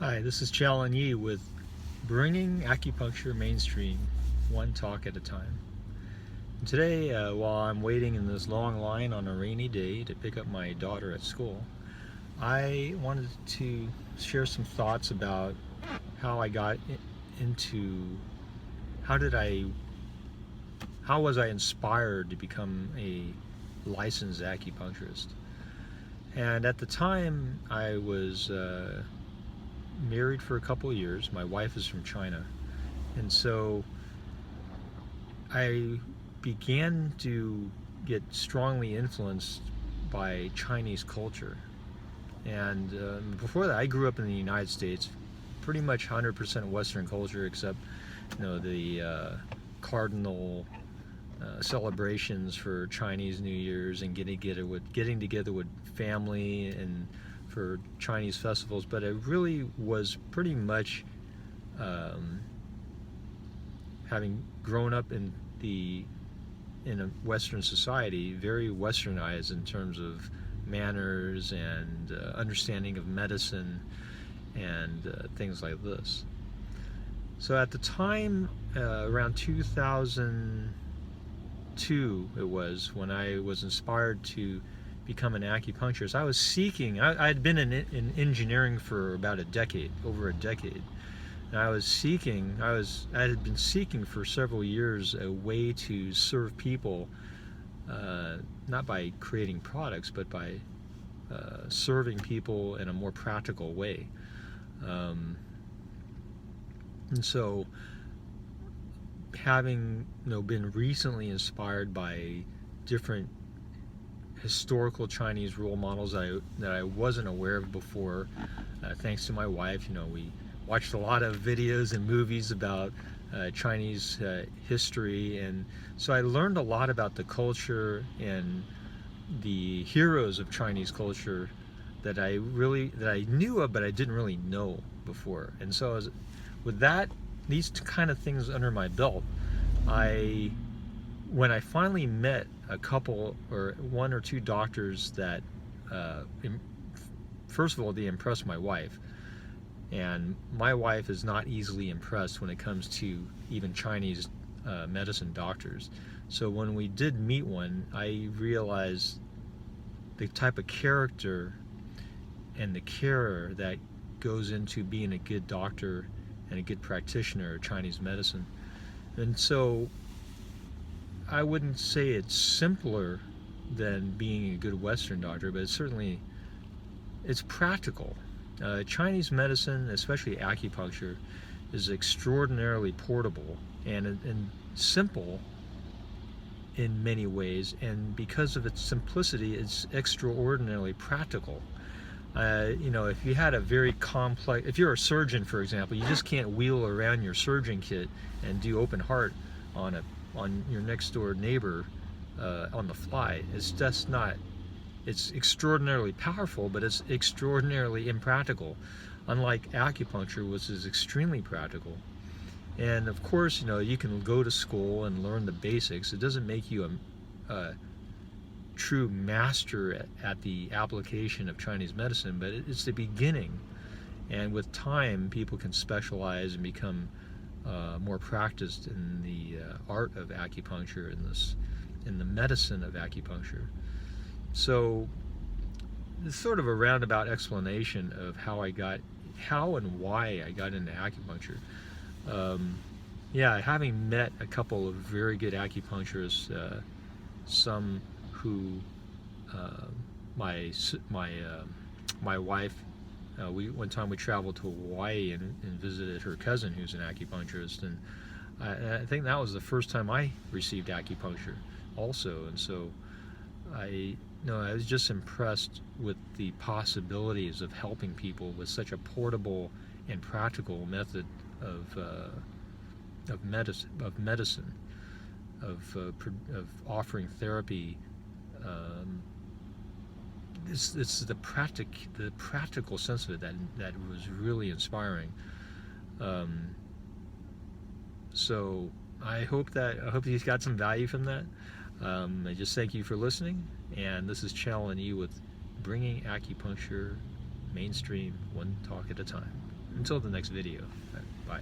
Hi, this is Challen with bringing acupuncture mainstream, one talk at a time. And today, while I'm waiting in this long line on a rainy day to pick up my daughter at school, I wanted to share some thoughts about how I got into how did I how was I inspired to become a licensed acupuncturist. And at the time, I was married for a couple of years. My wife is from China. And so I began to get strongly influenced by Chinese culture. And before that, I grew up in the United States, pretty much 100% Western culture, except the cardinal celebrations for Chinese New Year's and getting together with family and for Chinese festivals. But it really was pretty much having grown up in a Western society, very Westernized in terms of manners and understanding of medicine and things like this. So at the time, around 2002, it was when I was inspired to become an acupuncturist. I was seeking. I had been in engineering for about over a decade. And I had been seeking for several years a way to serve people, not by creating products, but by serving people in a more practical way. And so, having been recently inspired by different historical Chinese role models that I wasn't aware of before, thanks to my wife, we watched a lot of videos and movies about Chinese history, and so I learned a lot about the culture and the heroes of Chinese culture that I knew of, but I didn't really know before. And so, with these kind of things under my belt, when I finally met a couple or one or two doctors that, first of all, they impressed my wife. And my wife is not easily impressed when it comes to even Chinese medicine doctors. So when we did meet one, I realized the type of character and the care that goes into being a good doctor and a good practitioner of Chinese medicine. And so I wouldn't say it's simpler than being a good Western doctor, but it's practical. Chinese medicine, especially acupuncture, is extraordinarily portable and simple in many ways, and because of its simplicity, it's extraordinarily practical. If you had a very complex, if you're a surgeon, for example, you just can't wheel around your surgeon kit and do open heart on your next door neighbor on the fly. It's just not. It's extraordinarily powerful, but it's extraordinarily impractical, unlike acupuncture, which is extremely practical. And of course, you can go to school and learn the basics. It doesn't make you a true master at the application of Chinese medicine, but it's the beginning. And with time, people can specialize and become more practiced in the art of acupuncture, in the medicine of acupuncture. So it's sort of a roundabout explanation of how and why I got into acupuncture. Having met a couple of very good acupuncturists, some who my wife, one time we traveled to Hawaii and visited her cousin who's an acupuncturist, and I think that was the first time I received acupuncture also. And so I was just impressed with the possibilities of helping people with such a portable and practical method of medicine, of offering therapy. It's the practical sense of it that was really inspiring. So I hope you got some value from that. I just thank you for listening, and this is Challen with bringing acupuncture mainstream, one talk at a time. until the next video. Bye.